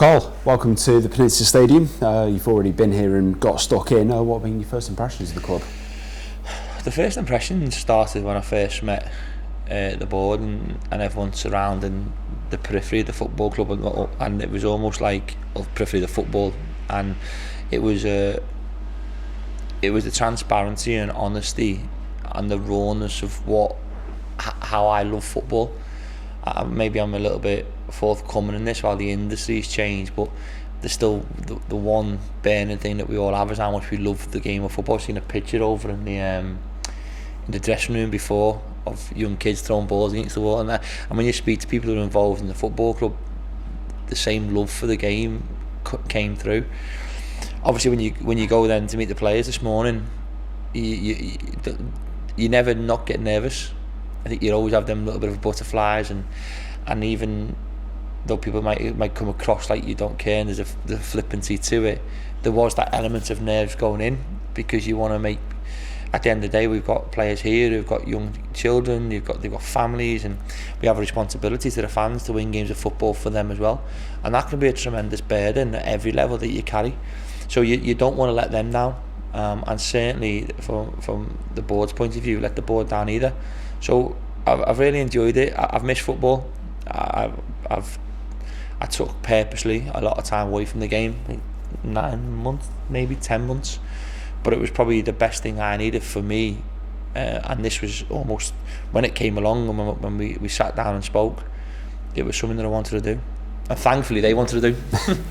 Karl, welcome to the Peninsula Stadium. You've already been here and got stuck in. What have been your first impressions of the club? The first impressions started when I first met the board and everyone surrounding the periphery of the football club, and it was almost like periphery of the football, and it was the transparency and honesty and the rawness of how I love football. Maybe I'm a little bit forthcoming in this while the industry's changed, but there's still the one burning thing that we all have is how much we love the game of football. I've seen a picture over in the dressing room before of young kids throwing balls against the wall, and when you speak to people who are involved in the football club, the same love for the game came through. Obviously, when you go then to meet the players this morning, you never not get nervous. I think you always have them little bit of butterflies, and even though people might come across like you don't care and there's the flippancy to it, there was that element of nerves going in, because you want to make, at the end of the day, we've got players here who've got young children, they've got families, and we have a responsibility to the fans to win games of football for them as well, and that can be a tremendous burden at every level that you carry. So you don't want to let them down, and certainly from the board's point of view, let the board down either. So I've really enjoyed it. I've missed football. I took purposely a lot of time away from the game, like 9 months, maybe 10 months, but it was probably the best thing I needed for me, and this was almost, when it came along and when we sat down and spoke, it was something that I wanted to do, and thankfully they wanted to do.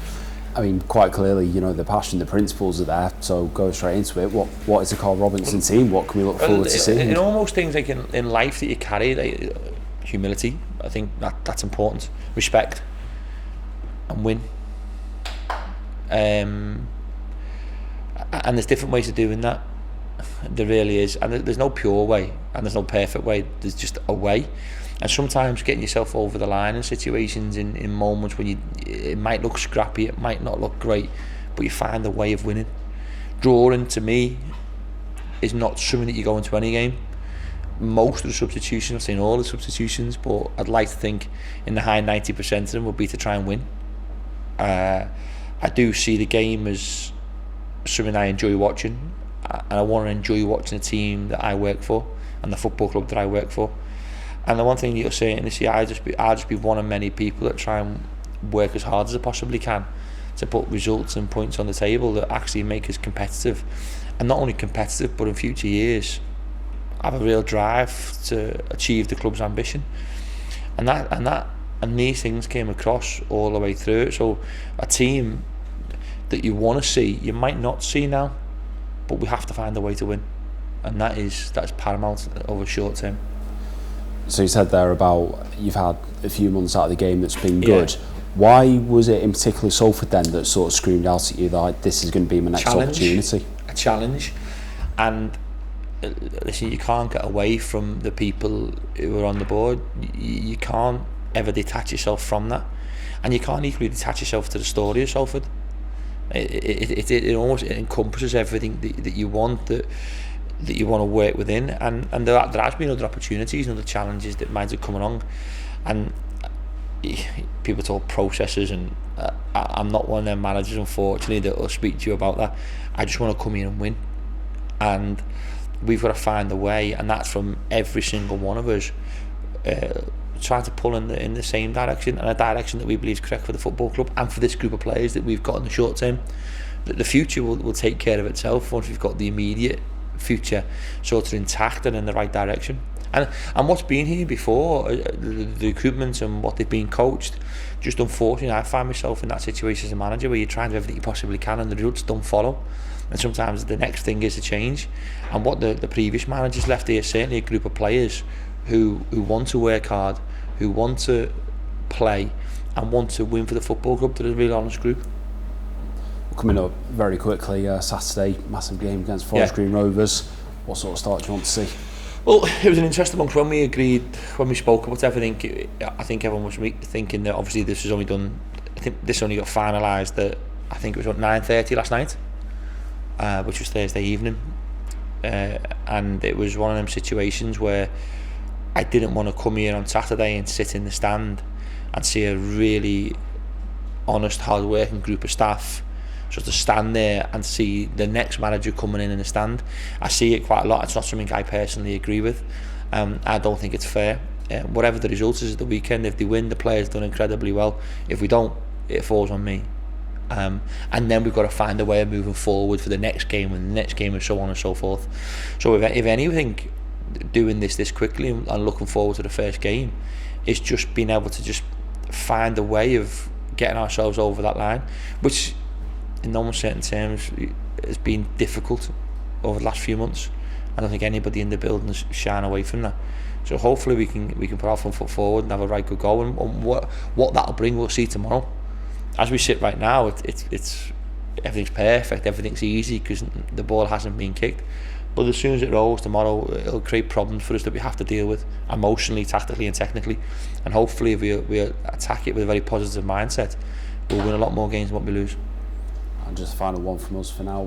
I mean, quite clearly, the passion, the principles are there, so go straight into it. What is the Karl Robinson team? What can we look forward to seeing? In almost things like in life that you carry, like humility, I think that's important, respect, and win. And there's different ways of doing that. There really is, and there's no pure way, and there's no perfect way. There's just a way. And sometimes getting yourself over the line in situations, in moments when it might look scrappy, it might not look great, but you find a way of winning. Drawing, to me, is not something that you go into any game. Most of the substitutions, I've seen all the substitutions, but I'd like to think in the high 90% of them will be to try and win. I do see the game as something I enjoy watching, and I want to enjoy watching the team that I work for and the football club that I work for. And the one thing you'll say in this year, I'll just be one of many people that try and work as hard as I possibly can to put results and points on the table that actually make us competitive, and not only competitive, but in future years have a real drive to achieve the club's ambition. And these things came across all the way through it. So a team that you want to see, you might not see now, but we have to find a way to win, and that's paramount over short term. So you said there about you've had a few months out of the game that's been good. Yeah. Why was it in particular Salford then that sort of screamed out at you that this is going to be my next opportunity? A challenge. And listen, you can't get away from the people who are on the board. You can't ever detach yourself from that, and you can't equally detach yourself to the story of Salford. It almost encompasses everything that you want, that you want to work within, and there has been other opportunities and other challenges that might have come along, and people talk processes, and I'm not one of them managers, unfortunately, that will speak to you about that. I just want to come in and win, and we've got to find a way, and that's from every single one of us trying to pull in the same direction, and a direction that we believe is correct for the football club and for this group of players that we've got in the short term. The future will take care of itself once we've got the immediate future sort of intact and in the right direction. And what's been here before, the recruitment and what they've been coached, just unfortunately I find myself in that situation as a manager where you're trying to do everything you possibly can and the results don't follow, and sometimes the next thing is a change. And what the previous managers left here is certainly a group of players who want to work hard, who want to play and want to win for the football club. They're a really honest group. Coming up very quickly, Saturday, massive game against Forest Green Rovers. What sort of start do you want to see? Well, it was an interesting one. When we spoke about everything, I think everyone was thinking that obviously this was only done, I think this only got finalised at, I think it was at 9:30 last night, which was Thursday evening, and it was one of them situations where I didn't want to come here on Saturday and sit in the stand and see a really honest, hard-working group of staff. Just to stand there and see the next manager coming in the stand, I see it quite a lot. It's not something I personally agree with. I don't think it's fair. Whatever the result is at the weekend, if they win, the players done incredibly well. If we don't, it falls on me. And then we've got to find a way of moving forward for the next game and the next game and so on and so forth. So if anything, doing this quickly and looking forward to the first game is just being able to just find a way of getting ourselves over that line, which in no uncertain terms has been difficult over the last few months. I don't think anybody in the building is shying away from that. So hopefully we can put our front foot forward and have a right good go, and what that'll bring we'll see tomorrow. As we sit right now, it's everything's perfect, everything's easy because the ball hasn't been kicked. But as soon as it rolls tomorrow, it'll create problems for us that we have to deal with emotionally, tactically and technically. And hopefully if we attack it with a very positive mindset, we'll win a lot more games than what we lose. And just a final one from us for now.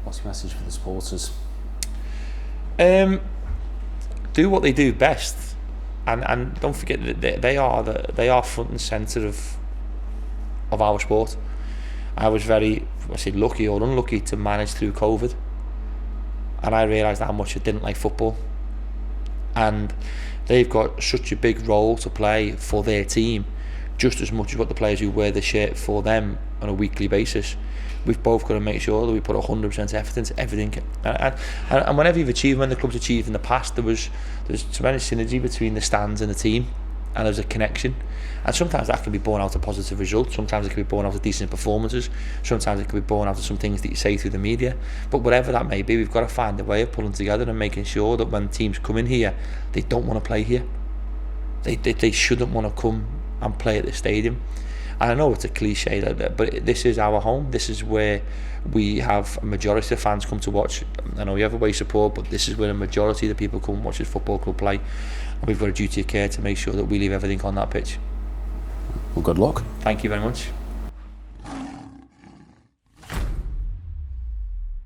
What's your message for the supporters? Do what they do best, and don't forget that they are front and centre of our sport. I was very, lucky or unlucky to manage through COVID, and I realised how much I didn't like football. And they've got such a big role to play for their team, just as much as what the players who wear the shirt for them on a weekly basis. We've both got to make sure that we put 100% effort into everything. And whenever you've achieved, when the club's achieved in the past, there's tremendous synergy between the stands and the team, and there's a connection. And sometimes that can be born out of positive results, sometimes it can be born out of decent performances, sometimes it can be born out of some things that you say through the media. But whatever that may be, we've got to find a way of pulling together and making sure that when teams come in here, they don't want to play here. They shouldn't want to come and play at the stadium. And I know it's a cliche, but this is our home. This is where we have a majority of fans come to watch. I know we have away support, but this is where a majority of the people come and watch this football club play. And we've got a duty of care to make sure that we leave everything on that pitch. Well, good luck. Thank you very much.